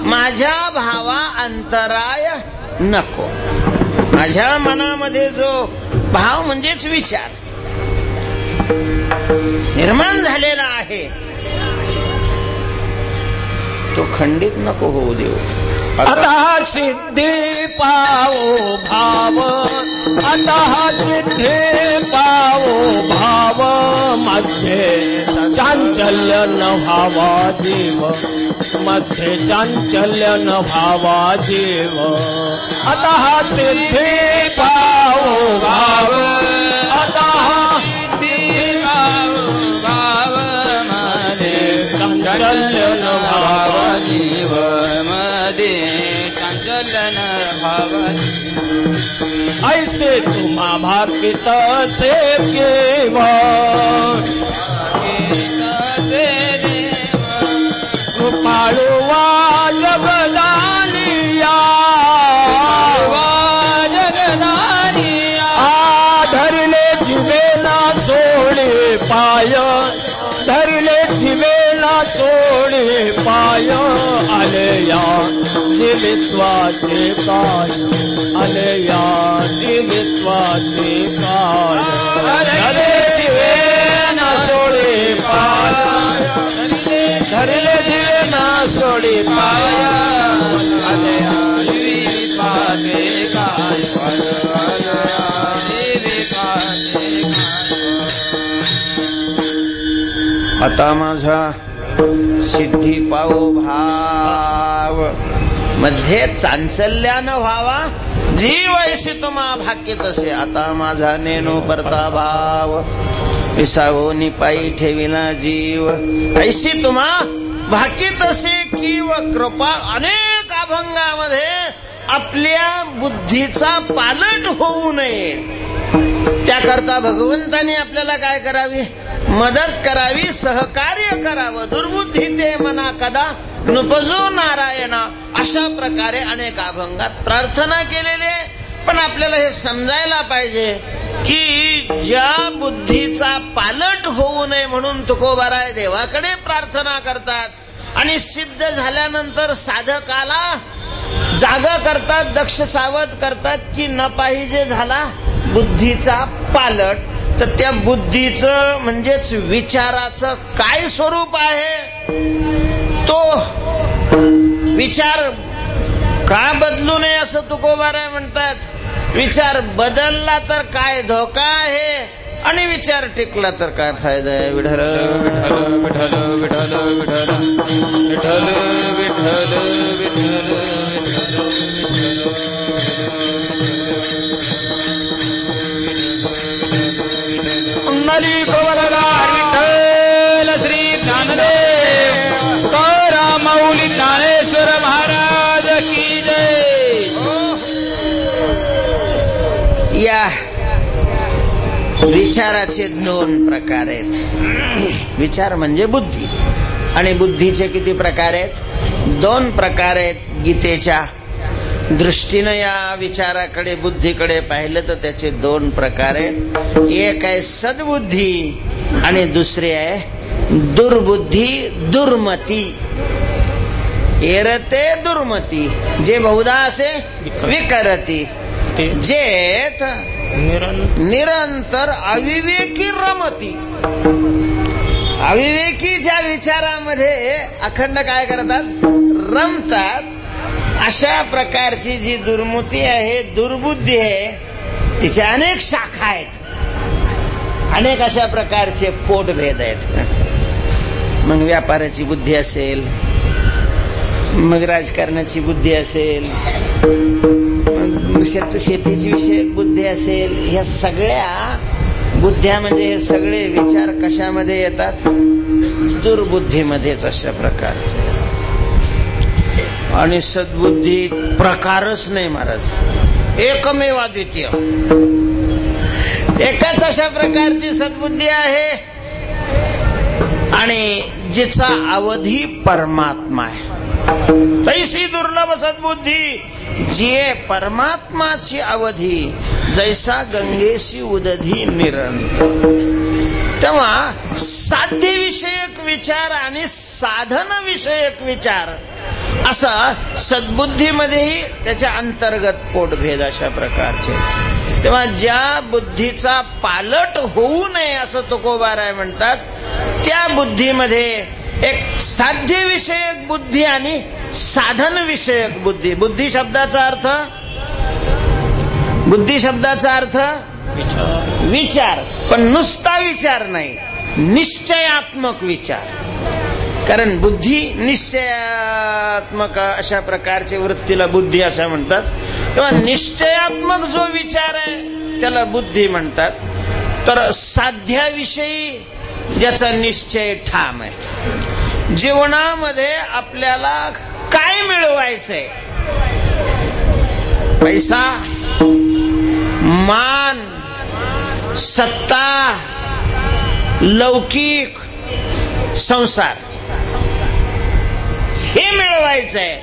माझ्या भावा अंतराय नको. माझ्या मनामध्ये जो भाव म्हणजेच विचार निर्माण झालेला आहे तो खंडित नको होऊ देऊ. आता सिद्धी पावो भाव, आता सिद्धी पावो भाव, मध्ये चांचल्य न भावा जीव, मध्ये चांचल्य न भावा जीव. आता सिद्धी पावो भाव, आता भाव मध्ये चांचल्य न भावा जीव, मध्ये चांचल्य न भाव. ऐसे तुम्हा भाकित से केवळ कृपाळुवा जगदानिया, जगदानिया. धरले जीवेना सोडे पाय, धरले जीवेना सोडे पाय. आलया दिवित्वाचे काय, आलया दिवित्वाचे काय. धरले जीवेना सोडे पाय, धरले जीवेना सोडे पाय. आलया दिवित्वाचे काय, आलया दिवित्वाचे काय. आता माझा सिद्धी पावो भाव, मध्ये चांचल्यानं व्हावा जीव, ऐशी तुम्हा भाकीत असे. आता माझा नेनो परता भाव, विसावोनी पायी ठेविला जीव, ऐशी तुम्हा भाकीत असे किव कृपा. अनेक अभंगामध्ये आपल्या बुद्धीचा पालट होऊ नये त्याकरता भगवंतांनी आपल्याला काय करावी? मदत करावी, सहकार्य करावं. दुर्बुद्धी ते मना कदा नुपजो नारायणा. अशा प्रकारे अनेक अभंगात प्रार्थना केलेली आहे. पण आपल्याला हे समजायला पाहिजे की ज्या बुद्धीचा पालट होऊ नये म्हणून तुकोबाराय देवाकडे प्रार्थना करतात आणि सिद्ध झाल्यानंतर साधकाला जागा करतात, दक्ष सावध करतात की न पाहिजे झाला बुद्धीचा पालट. तर त्या बुद्धीचं म्हणजेच विचाराचं काय स्वरूप आहे? तो विचार का बदलू नये असं तुकोबाराय म्हणतात. विचार बदलला तर काय धोका आहे आणि विचार टिकला तर काय फायदा आहे? विठ्ठल विठ्ठल विठ्ठल विठ्ठल विठ्ठल विठ्ठल नरी गोवर या विचाराचे दोन प्रकार आहेत. विचार म्हणजे बुद्धी, आणि बुद्धीचे किती प्रकार आहेत? दोन प्रकार आहेत. गीतेच्या दृष्टीनं या विचाराकडे, बुद्धीकडे पाहिलं तर त्याचे दोन प्रकार आहेत. एक आहे सद्बुद्धी आणि दुसरी आहे दुर्बुद्धी, दुर्मती. एरते दुर्मती, जे बहुधा असे विकरती, जेत निरंतर अविवेकी रमती. अविवेकी ज्या विचारामध्ये अखंड काय करतात? रमतात. अशा प्रकारची जी दुर्मती आहे, दुर्बुद्धी आहे, तिच्या अनेक शाखा आहेत, अनेक अशा प्रकारचे पोटभेद आहेत. मग व्यापाराची बुद्धी असेल, मग राजकारणाची बुद्धी असेल, शेतीची विषयक बुद्धी असेल. ह्या सगळ्या बुद्ध्या म्हणजे हे सगळे विचार कशामध्ये येतात? दुर्बुद्धीमध्येच अशा प्रकारचे. आणि सद्बुद्धी प्रकारच नाही महाराज, एकमेवाद्वितीय. एकच अशा प्रकारची सद्बुद्धी आहे आणि जिचा अवधी परमात्मा आहे. तैसी दुर्लभ सद्बुद्धी जिये परमात्माची अवधी, जैसा गंगेशी उदधी निरंतर. तेव्हा साध्य विषयक विचार आणि साधन विषयक विचार असा सद्बुद्धीमध्येही त्याच्या अंतर्गत पोटभेद अशा प्रकारचे. तेव्हा ज्या बुद्धीचा पालट होऊ नये असं तुकोबाराय म्हणतात, त्या बुद्धीमध्ये एक साध्य विषयक बुद्धी आणि साधन विषयक बुद्धी. बुद्धी शब्दाचा अर्थ, बुद्धी शब्दाचा अर्थ विचार, पण नुसता विचार नाही, निश्चयात्मक विचार. कारण बुद्धी निश्चयात्मक अशा प्रकारच्या वृत्तीला बुद्धी असं म्हणतात. तेव्हा निश्चयात्मक जो विचार आहे त्याला बुद्धी म्हणतात. तर साध्याविषयी ज्याचा निश्चय ठाम आहे, जीवनामध्ये आपल्याला काय मिळवायचंय, पैसा, मान, सत्ता, लौकिक संसार, हे मिळवायचंय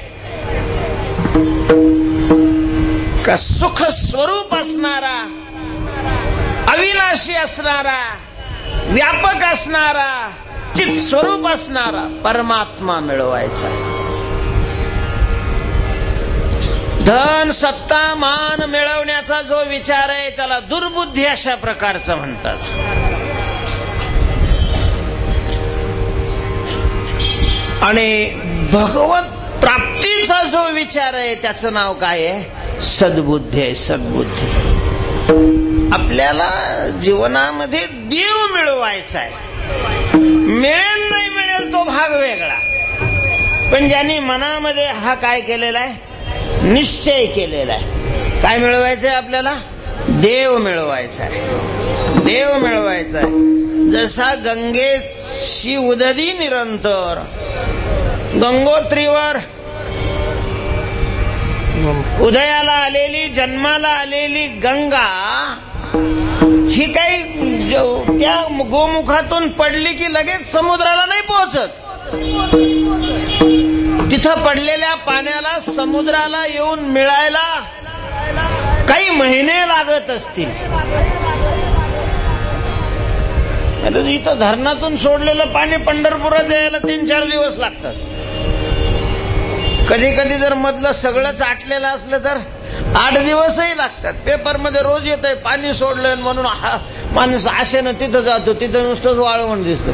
का सुख स्वरूप असणारा, अविनाशी असणारा, व्यापक असणारा, चित स्वरूप असणारा परमात्मा मिळवायचा. धन, सत्ता, मान मिळवण्याचा जो विचार आहे त्याला दुर्बुद्धी अशा प्रकारचं म्हणतात. आणि भगवत प्राप्तीचा जो विचार आहे त्याचं नाव काय आहे? सद्बुद्धी आहे. सद्बुद्धी. आपल्याला जीवनामध्ये देव मिळवायचा आहे. मिळेल नाही मिळेल तो भाग वेगळा, पण ज्यांनी मनामध्ये हा काय केलेला आहे? निश्चय केलेला आहे. काय मिळवायचंय आपल्याला? देव मिळवायचा आहे. देव मिळवायचा आहे. जसा गंगेशी उदधी निरंतर, गंगोत्रीवर उदयाला आलेली, जन्माला आलेली गंगा ही काही त्या गोमुखातून पडली की लगेच समुद्राला नाही पोहोचत. तिथं पडलेल्या पाण्याला समुद्राला येऊन मिळायला काही महिने लागत असतील. इथं धरणातून सोडलेलं पाणी पंढरपुरात यायला 3-4 दिवस लागतात. कधी कधी जर मधलं सगळंच आटलेलं असलं तर 8 दिवसही लागतात. पेपरमध्ये रोज येत आहे पाणी सोडलंय म्हणून माणूस आशेनं तिथं जातो, तिथं नुसतंच वाळवण दिसतं.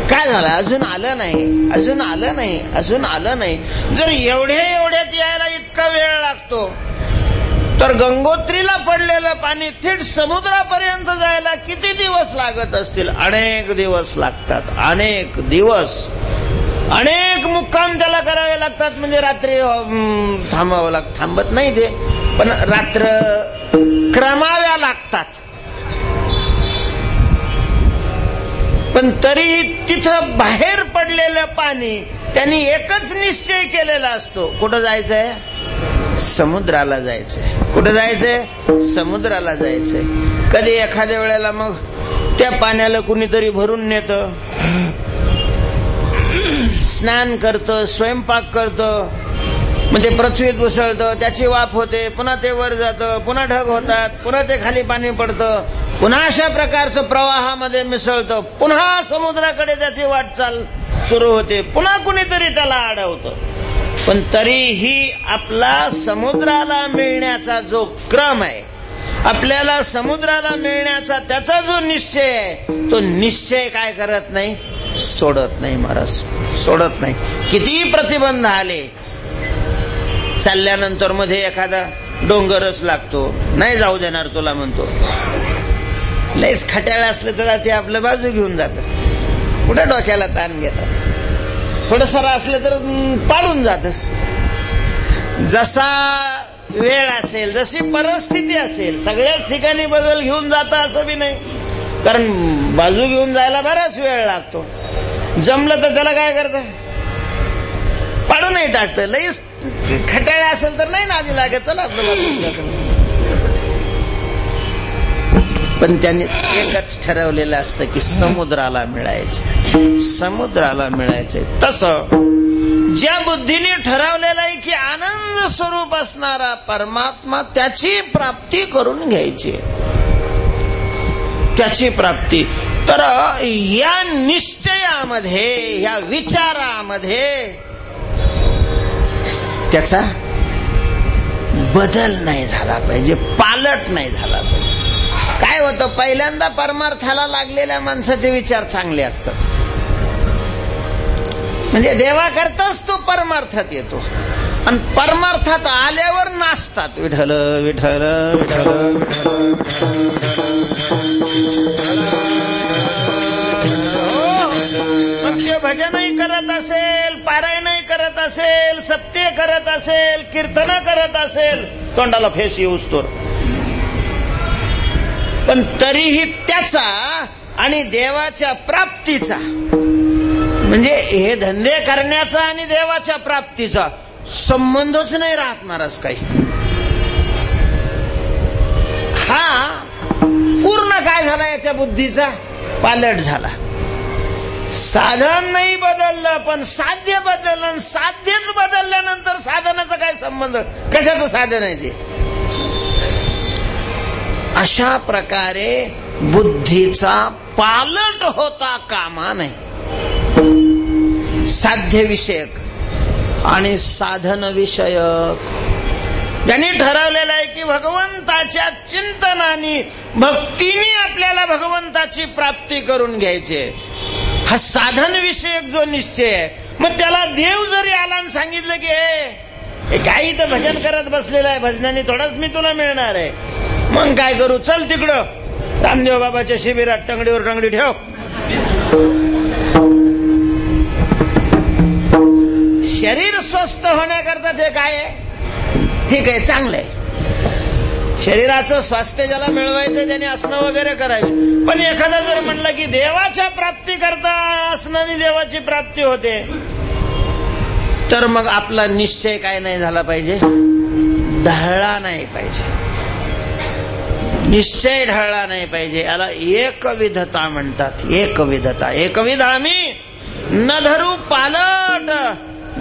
काय झालं? अजून आलं नाही, अजून आलं नाही, अजून आलं नाही. जर एवढ्यात यायला इतका वेळ लागतो तर गंगोत्रीला पडलेलं पाणी थेट समुद्रापर्यंत जायला किती दिवस लागत असतील? अनेक दिवस लागतात. अनेक दिवस, अनेक मुक्काम त्याला करावे लागतात. म्हणजे रात्री थांबावं लागतं. थांबत नाही ते, पण रात्र क्रमाव्या लागतात. पण तरी तिथं बाहेर पडलेलं पाणी त्यांनी एकच निश्चय केलेला असतो. कुठं जायचंय? समुद्राला जायचंय. कुठे जायचंय? समुद्राला जायचंय. कधी एखाद्या वेळेला मग त्या पाण्याला कुणीतरी भरून नेतं, स्नान करतं, स्वयंपाक करतं, मग ते पृथ्वीत उसळतं, त्याची वाफ होते, पुन्हा ते वर जातं, पुन्हा ढग होतात, पुन्हा ते खाली पाणी पडतं, पुन्हा अशा प्रकारचं प्रवाहामध्ये मिसळतं, पुन्हा समुद्राकडे त्याची वाटचाल सुरू होते, पुन्हा कुणीतरी त्याला अडवतं. पण तरीही आपला समुद्राला मिळण्याचा जो क्रम आहे, आपल्याला समुद्राला मिळण्याचा त्याचा जो निश्चय आहे, तो निश्चय काय करत नाही? सोडत नाही महाराज, सोडत नाही. कितीही प्रतिबंध आले, चालल्यानंतर मध्ये एखादा डोंगरच लागतो, नाही जाऊ देणार तुला म्हणतो. लयच खट्याळ असलं तर ते आपलं बाजू घेऊन जातं, कुठं डोक्याला ताण घेतात. थोडं सारं असलं तर पाडून जातं. जसा वेळ असेल, जशी परिस्थिती असेल, सगळ्याच ठिकाणी बगल घेऊन जातं असं बी नाही, कारण बाजू घेऊन जायला बराच वेळ लागतो. जमलं तर त्याला काय करतं? पाडूनही टाकतं. लईच खटाळा असेल तर नाही नादी लागत, चला आपलं बाजून जातं. पण त्यांनी एकच ठरवलेलं असतं की समुद्राला मिळायचं, समुद्राला मिळायचंय. तसं ज्या बुद्धीने ठरवलेलं आहे की आनंद स्वरूप असणारा परमात्मा, त्याची प्राप्ती करून घ्यायची, त्याची प्राप्ती. तर या निश्चयामध्ये, या विचारामध्ये त्याचा बदल नाही झाला पाहिजे, पालट नाही झाला पाहिजे. काय होतं, पहिल्यांदा परमार्थाला लागलेल्या माणसाचे विचार चांगले असतात, म्हणजे देवाकरताच तो परमार्थात येतो, आणि परमार्थात आल्यावर नाचतात, विठ्ठल विठ्ठल विठ्ठल मग ते भजनही करत असेल, पारायणही करत असेल, सत्य करत असेल, कीर्तन करत असेल, तोंडाला फेस येऊस तोर, पण तरीही त्याचा आणि देवाच्या प्राप्तीचा, म्हणजे हे धंदे करण्याचा आणि देवाच्या प्राप्तीचा संबंधच नाही राहत महाराज काही. हा पूर्ण काय झाला, याच्या बुद्धीचा पालट झाला. साधन नाही बदललं, पण साध्य बदललं. साध्यच बदलल्यानंतर साधनाचा काय संबंध? कशाचं साधन आहे ते? अशा प्रकारे बुद्धीचा पालट होता कामा नये. साध्य विषयक आणि साधन विषयक त्यांनी ठरवलेलं आहे की भगवंताच्या चिंतनाने, भक्तीने आपल्याला भगवंताची प्राप्ती करून घ्यायची. हा साधन विषयक जो निश्चय आहे, मग त्याला देव जरी आला आणि सांगितलं की हे काय इथं भजन करत बसलेलं आहे, भजनाने थोडाच मी तुला मिळणार आहे, मग काय करू, चल तिकडं रामदेव बाबाच्या शिबिरात टंगडीवर टंगडी ठेव. शरीर स्वस्थ होण्याकरता ते काय आहे, ठीक आहे, चांगलं आहे. शरीराचं स्वास्थ्य ज्याला मिळवायचं त्याने असणं वगैरे करावी. पण एखादा जर म्हणलं की देवाच्या प्राप्ती करता असणारी देवाची प्राप्ती होते, तर मग आपला निश्चय काय नाही झाला पाहिजे, ढळला नाही पाहिजे. निश्चय ढळला नाही पाहिजे. याला एकविधता म्हणतात. एकविधता. एकविधामी न धरू पालट,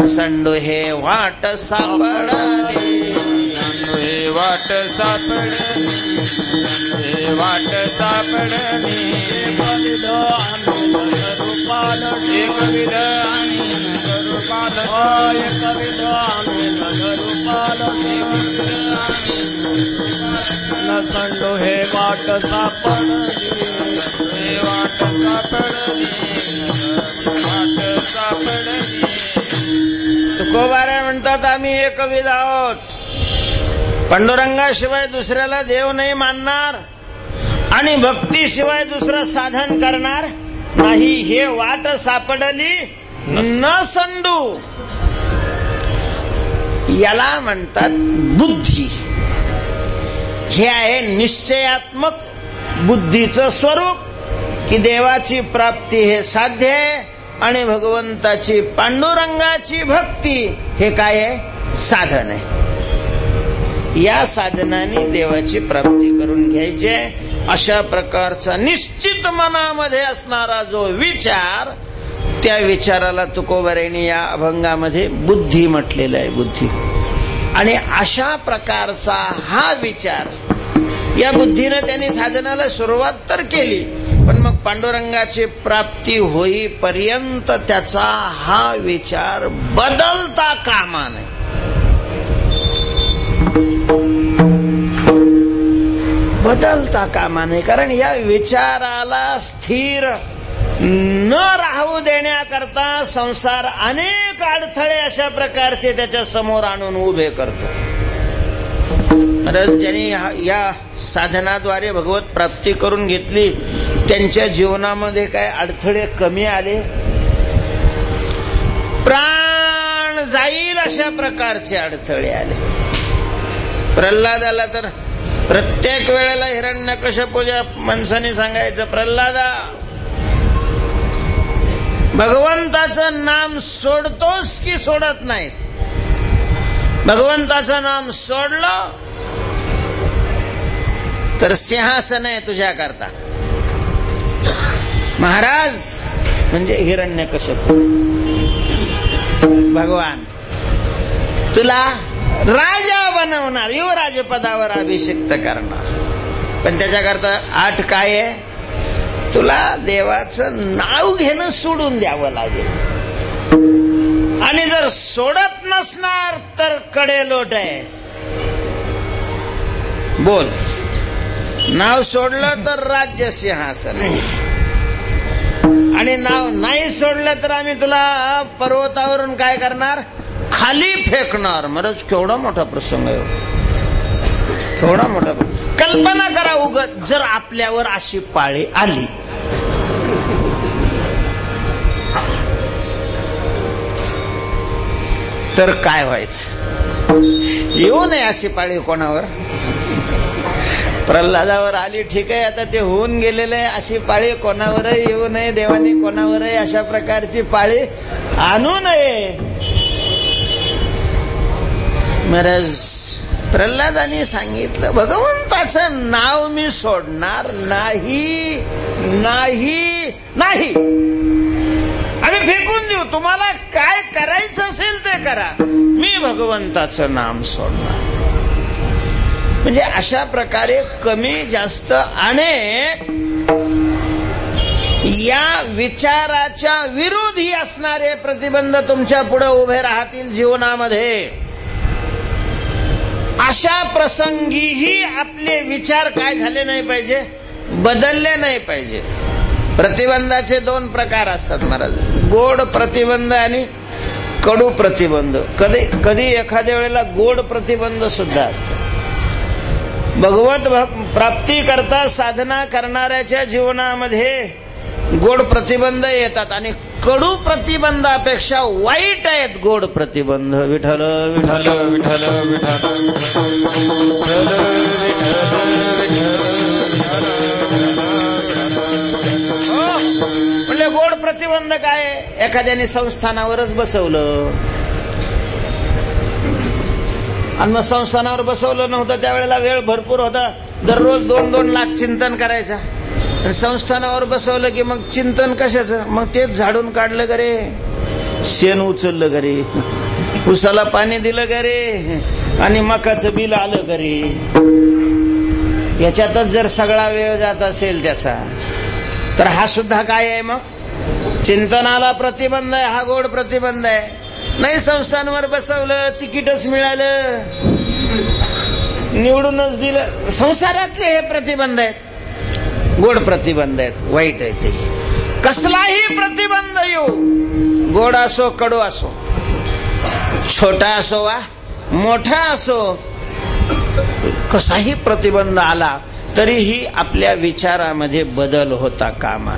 संडू हे वाट सापडले, हे वाट सापडली, हे वाट सापडली, एकविध आणि एकविध आणि एकविध संडू हे वाट सापडली, हे वाट सापडली, वाट सापडली. तुकोबारे म्हणतात आम्ही एकविध आहोत, पांडुरंगाशिवाय दुसऱ्याला देव नाही मानणार आणि भक्तीशिवाय दुसरं साधन करणार नाही. हे वाट सापडली न संडू, याला म्हणतात बुद्धी. हे आहे निश्चयात्मक बुद्धीचं स्वरूप की देवाची प्राप्ती हे साध्य आहे आणि भगवंताची, पांडुरंगाची भक्ती हे काय आहे, साधन आहे. या साधनाने देवाची प्राप्ती करून घ्यायची. अशा प्रकारचा निश्चित मनामध्ये असणारा जो विचार, त्या विचाराला तुकोबारायांनी या अभंगामध्ये बुद्धी म्हटलेला आहे. बुद्धी. आणि अशा प्रकारचा हा विचार, या बुद्धीनं त्यांनी साधनाला सुरुवात तर केली, पण मग पांडुरंगाची प्राप्ती होईपर्यंत त्याचा हा विचार बदलता कामा नये. बदलता कामा नये. कारण या विचाराला स्थिर न राहू देण्याकरता संसार अनेक अडथळे अशा प्रकारचे त्याच्या समोर आणून उभे करतो. ज्यांनी या साधनाद्वारे भगवत प्राप्ती करून घेतली, त्यांच्या जीवनामध्ये काय अडथळे कमी आले? प्राण जाईल अशा प्रकारचे अडथळे आले. प्रल्हादाला तर प्रत्येक वेळेला हिरण्यकश्यपूच्या माणसाने सांगायचं, प्रल्हादा, भगवंताचं नाम सोडतोस की सोडत नाहीस? भगवंताचं नाम सोडलं तर सिंहासन आहे तुझ्याकरता. महाराज म्हणजे हिरण्यकश्यप, भगवान तुला राजा बनवणार, युवराज पदावर अभिषिक्त करणार. पण त्याच्याकरता अट काय आहे? तुला देवाचं नाव घेणं सोडून द्यावं लागेल. आणि जर सोडत नसणार तर कडेलोट आहे. बोल, नाव सोडलं तर राज्य सिंहासन आहे, आणि नाव नाही सोडलं तर आम्ही तुला पर्वतावरून काय करणार? खाली फेकणार. महाराज केवढा मोठा प्रसंग आहे, केवढा मोठा. कल्पना करा उगत जर आपल्यावर अशी पाळी आली, तर काय व्हायचं? येऊ नये अशी पाळी कोणावर? प्रल्हादावर आली, ठीक आहे, आता ते होऊन गेलेलं आहे. अशी पाळी कोणावरही येऊ नये, देवाने कोणावरही अशा प्रकारची पाळी आणू नये. महाराज प्रल्हादाने सांगितलं, भगवंताचं नाव मी सोडणार नाही, नाही, नाही. आम्ही फेकून देऊ, तुम्हाला काय करायचं असेल ते करा, मी भगवंताचं नाम सोडणार. म्हणजे अशा प्रकारे कमी जास्त अनेक या विचाराच्या विरोधी असणारे प्रतिबंध तुमच्या पुढे उभे राहतील जीवनामध्ये. अशा प्रसंगीही आपले विचार काय झाले नाही पाहिजे? बदलले नाही पाहिजे. प्रतिबंधाचे दोन प्रकार असतात महाराज, गोड प्रतिबंध आणि कडू प्रतिबंध. कधी कधी एखाद्या वेळेला गोड प्रतिबंध सुद्धा असतात. भगवत प्राप्ती करता साधना करणाऱ्याच्या जीवनामध्ये गोड प्रतिबंध येतात, आणि कडू प्रतिबंधापेक्षा वाईट आहेत गोड प्रतिबंध. विठ्ठल विठ्ठल विठ्ठल म्हणजे गोड प्रतिबंध काय? एखाद्याने संस्थानावरच बसवलं, आणि मग संस्थानावर बसवलं नव्हतं त्यावेळेला वेळ भरपूर होता, दररोज 2-2 लाख चिंतन करायचं. आणि संस्थानावर बसवलं की मग चिंतन कशाचं? मग तेच झाडून काढलं घरे, शेण उचललं घरी, उसाला पाणी दिलं घरी, आणि मकाचं बिल आलं घरी. याच्यातच जर सगळा वेळ जात असेल त्याचा, तर हा सुद्धा काय आहे? मग चिंतनाला प्रतिबंध आहे, हा गोड प्रतिबंध आहे. नाही संस्थांवर बसवलं, तिकीटच मिळालं, निवडूनच दिलं, संसारातले हे प्रतिबंध आहेत, गोड प्रतिबंध आहेत, वाईट आहे ते. कसलाही प्रतिबंध येऊ, गोड असो कडू असो, छोटा असो वा मोठा असो, कसाही प्रतिबंध आला तरीही आपल्या विचारामध्ये बदल होता कामा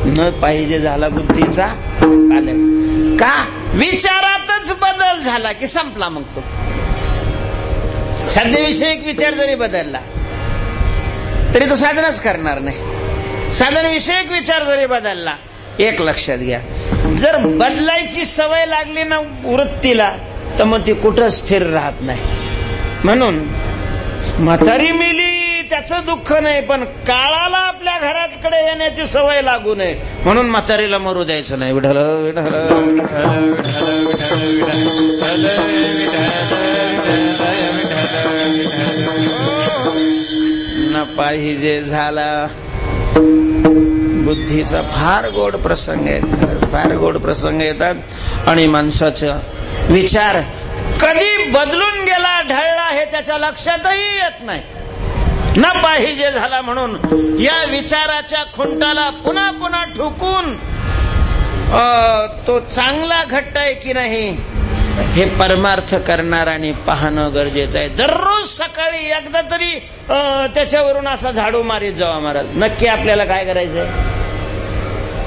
न पाहिजे. झाला बुद्धीचा पालन. का? विचारातच बदल झाला की संपला. मग तो साधनेविषयक विचार जरी बदलला तरी तो साधनाच करणार नाही. साधनविषयक विचार जरी बदलला, एक लक्षात घ्या, जर बदलायची सवय लागली ना वृत्तीला, तर मग ती कुठं स्थिर राहत नाही. म्हणून म्हातारी मेली त्याचं दुःख नाही, पण काळाला आपल्या घराकडे येण्याची सवय लागू नये म्हणून म्हातारीला मरू द्यायचं नाही. विठ्ठल विठ्ठल न पाहिजे झाला. बुद्धीचा फार गोड प्रसंग येतात, फार गोड प्रसंग येतात आणि माणसाचा विचार कधी बदलून गेला ढळला हे त्याच्या लक्षातही येत नाही. न पाहिजे झाला म्हणून या विचाराच्या खुंटाला पुन्हा पुन्हा ठोकून तो चांगला घट्ट आहे की नाही हे परमार्थ करणार आणि पाहणं गरजेचं आहे. दररोज सकाळी एकदा तरी त्याच्यावरून असा झाडू मारीत जावा महाराज. नक्की आपल्याला काय करायचंय?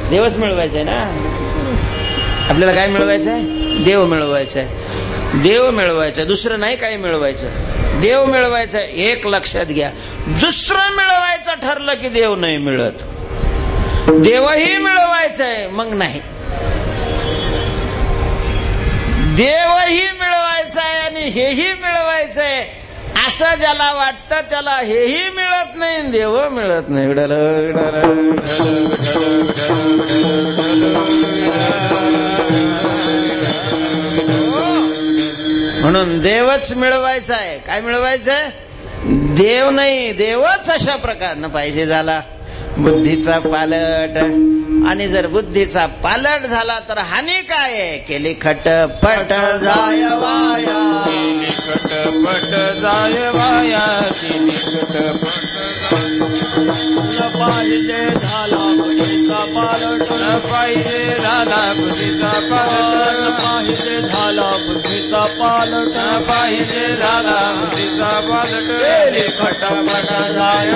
देवच मिळवायचंय ना. आपल्याला काय मिळवायचंय? देव मिळवायचंय. देव मिळवायचं, दुसरं नाही काही मिळवायचं. देव मिळवायचं एक लक्षात घ्या. दुसरं मिळवायचं ठरलं की देव नाही मिळत. देवही मिळवायचंय मग नाही. देवही मिळवायचंय आणि हेही मिळवायचंय असं ज्याला वाटतं त्याला हेही मिळत नाही, देव मिळत नाही. म्हणून देवच मिळवायचा आहे. काय मिळवायचंय? देव नाही, देवच अशा प्रकारनं पाहिजे झाला. बुद्धीचा पालट. आणि जर बुद्धीचा पालट झाला तर हानी काय आहे? केली खटपट जाय वाया, केली खटपट जाय वाया, केली खटपट पाहिजे झाला बुद्धीचा पालट, पाहिजे झाला बुद्धीचा पालट, पाहिजे झाला बुद्धीचा पालट, पाहिजे झाला बुद्धीचा पालट, केली खटपट जाय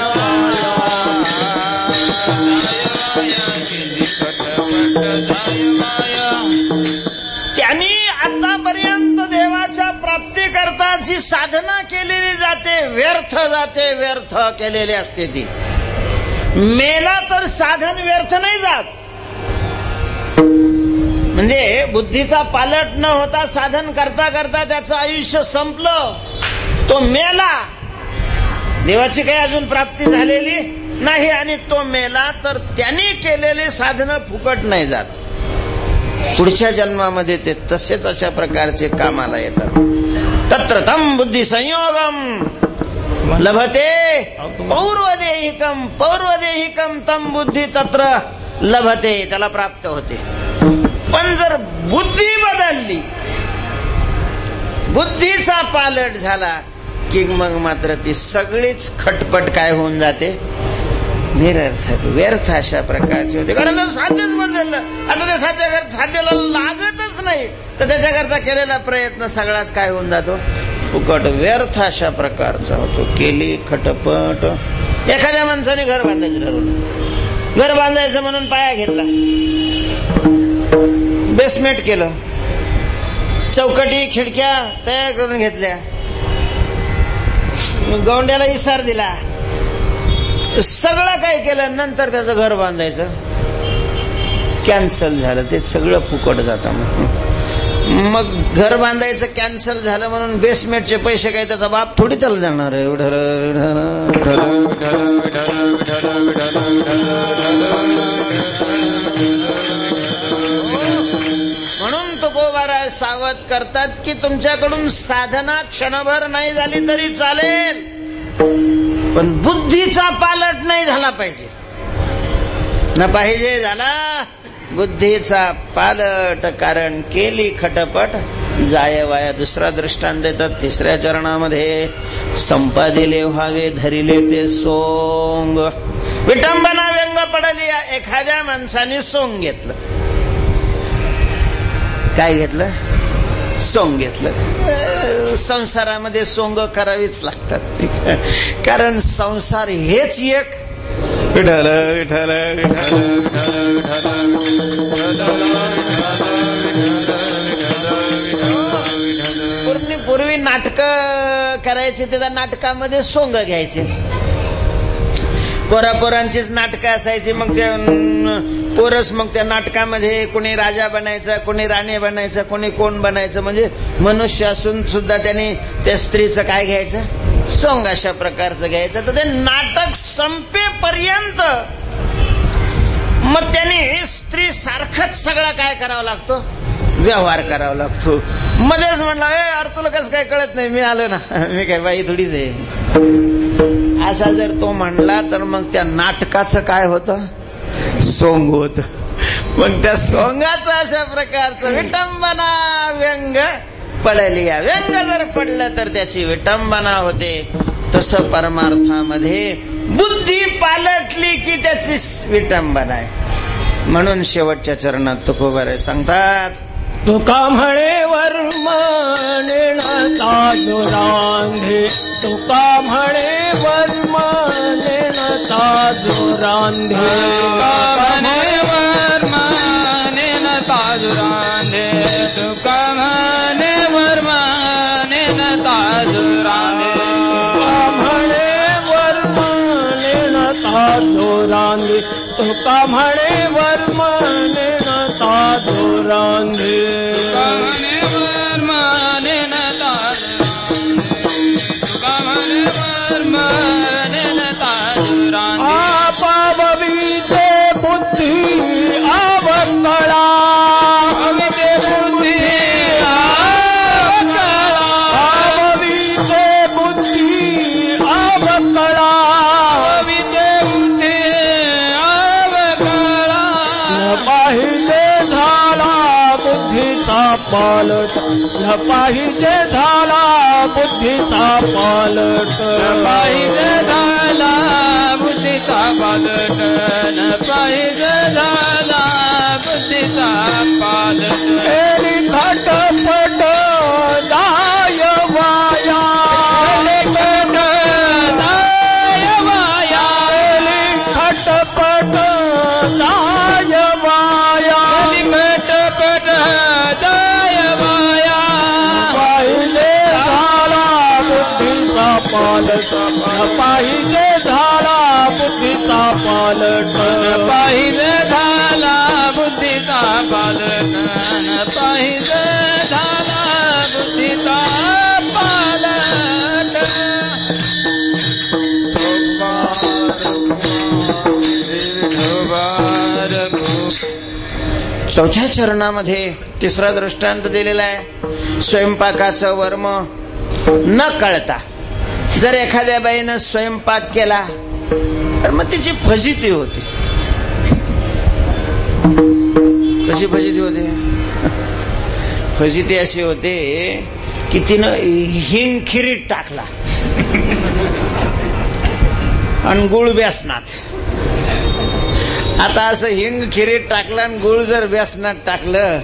त्यांनी आतापर्यंत देवाच्या प्राप्ती करता जी साधना केलेली जाते व्यर्थ जाते, व्यर्थ केलेली असते ती. मेला तर साधन व्यर्थ नाही जात. म्हणजे बुद्धीचा पालट न होता साधन करता करता त्याचं आयुष्य संपलं, तो मेला. देवाची काही अजून प्राप्ती झालेली नाही आणि तो मेला तर त्यांनी केलेले साधनं फुकट नाही जात. पुढच्या जन्मामध्ये ते तसेच अशा प्रकारचे कामाला येतात. तत्र तम बुद्धी संयोगम लभते पौर्वदेहिकम, पौर्वदेहिकम तम बुद्धी तत्र लभते, त्याला प्राप्त होते. पण जर बुद्धी बदलली, बुद्धीचा पालट झाला की मग मात्र ती सगळीच खटपट काय होऊन जाते? निरर्थक, व्यर्थ अशा प्रकारचे होते. कारण जर साध्यच बदललं, आता ते साध्याला लागतच नाही तर त्याच्याकरता केलेला प्रयत्न सगळाच काय होऊन जातो? फुकट, व्यर्थ अशा प्रकारचा होतो. केली खटपट. एखाद्या माणसाने घर बांधायचं ठरवलं, घर बांधायचं म्हणून पाया घेतला, बेसमेंट केलं, चौकटी खिडक्या तयार करून घेतल्या, गौंड्याला इसार दिला, सगळं काय केलं. नंतर त्याचं घर बांधायचं कॅन्सल झालं. ते सगळं फुकट जातं. मग घर बांधायचं कॅन्सल झालं म्हणून बेसमेंटचे पैसे काय त्याचा बाप थोडी त्याला देणार आहे. म्हणून तुकोबाराय सावध करतात की तुमच्याकडून साधना क्षणभर नाही झाली तरी चालेल, पण बुद्धीचा पालट नाही झाला पाहिजे. न पाहिजे झाला बुद्धीचा पालट, कारण केली खटपट जाय वाया. दुसरा दृष्टांत देतात तिसऱ्या चरणामध्ये. संपादिले व्हावे धरिले ते सोंग. विटंबना व्यंग पडली. एखाद्या माणसाने सोंग घेतलं. काय घेतलं? सोंग घेतलं. संसारामध्ये सोंग करावीच लागतात, कारण संसार हेच एक. विठ्ठल विठ्ठल पूर्वी नाटक करायचे, त्या नाटकामध्ये सोंग घ्यायचे. पोरापोरांचीच नाटकं असायची. मग ते पोरस मग त्या नाटकामध्ये कोणी राजा बनायचं, कोणी राणी बनायचं, कोणी कोण बनायचं. म्हणजे मनुष्य असून सुद्धा त्याने त्या स्त्रीचं काय घ्यायचं, सोंग अशा प्रकारचं घ्यायचं. तर ते नाटक संपेपर्यंत मग त्याने स्त्री सारखंच सगळा काय करावा लागतो, व्यवहार करावा लागतो. मध्येच म्हणला, अरे तुला कसं काय कळत नाही, मी आलो ना, मी काय बाई थोडीच आहे, असा जर तो म्हणला तर मग त्या नाटकाचं काय होतं, सोंग होत. मग त्या सोंगाचं अशा प्रकारचं विटंबना व्यंग पडली. व्यंग जर पडलं तर त्याची विटंबना होते. तसं परमार्थामध्ये बुद्धी पालटली की त्याची विटंबना आहे. म्हणून शेवटच्या चरणात तुकोबारे सांगतात, तुका म्हणे वर्मने न ताजोरांधे, तुका म्हणे वर्मने न ताजोरांधे, म्हणे वर्माने न ताजुरांधे, तुका म्हणे वर्माने न ताजुरांधे, म्हणे वर्मने न ताजोरांधे, तुका म्हणे वर्मने न ताजोरांधे, म्हणे वर्माने न ताजुरांधे, तुका म्हणे वर्माने न ताजुरांधे. आपाविते बुद्धी अवकळा, अविते बुद्धी अवकळा, आपाविते बुद्धी अवकळा, अविते बुद्धी अवकळा. न पाहिजे झाला बुद्धीचा पालट, न पाहिजे झाला बुद्धीचा पालट, पाहिजे झाला बुद्धीचा पालट, न पाहिजे झाला बुद्धीचा पालट. एरी खटपट दाय वाया, खटपट दाय वाया, खटपट दाय वाया, खटपट दाय वाया. पाहिजे झाला बुद्धीचा पालट, पाहिजे झाला बुद्धीचा पालट, पाहिजे झाला बुद्धीचा पालट, न पाहिजे झाला बुद्धीचा पालट. चौथ्या चरणामध्ये तिसरा दृष्टांत दिलेला आहे. स्वयंपाकाचं वर्म न कळता जर एखाद्या बाईनं स्वयंपाक केला तर मग तिची फजिती होते. कशी फजिती होते? फजिती अशी होते की तिनं हिंग खिरीत टाकला आणि गुळ बेसनात. आता असं हिंग खिरीत टाकलं आणि गुळ जर बेसनात टाकलं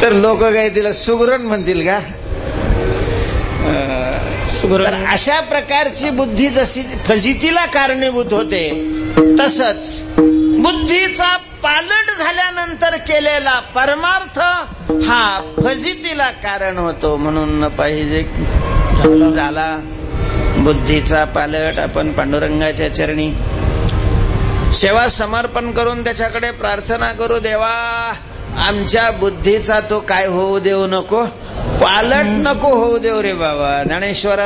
तर लोक काय तिला सुगरण म्हणतील का? तर अशा प्रकारची बुद्धी जशी फजितीला कारणीभूत होते तसंच बुद्धीचा पालट झाल्यानंतर केलेला परमार्थ हा फजितीला कारण होतो. म्हणून न पाहिजे झाला बुद्धीचा पालट. आपण पांडुरंगाच्या चरणी सेवा समर्पण करून त्याच्याकडे प्रार्थना करू, देवा आमच्या बुद्धीचा तो काय होऊ देऊ नको, पालट नको होऊ देऊ रे बाबा. ज्ञानेश्वर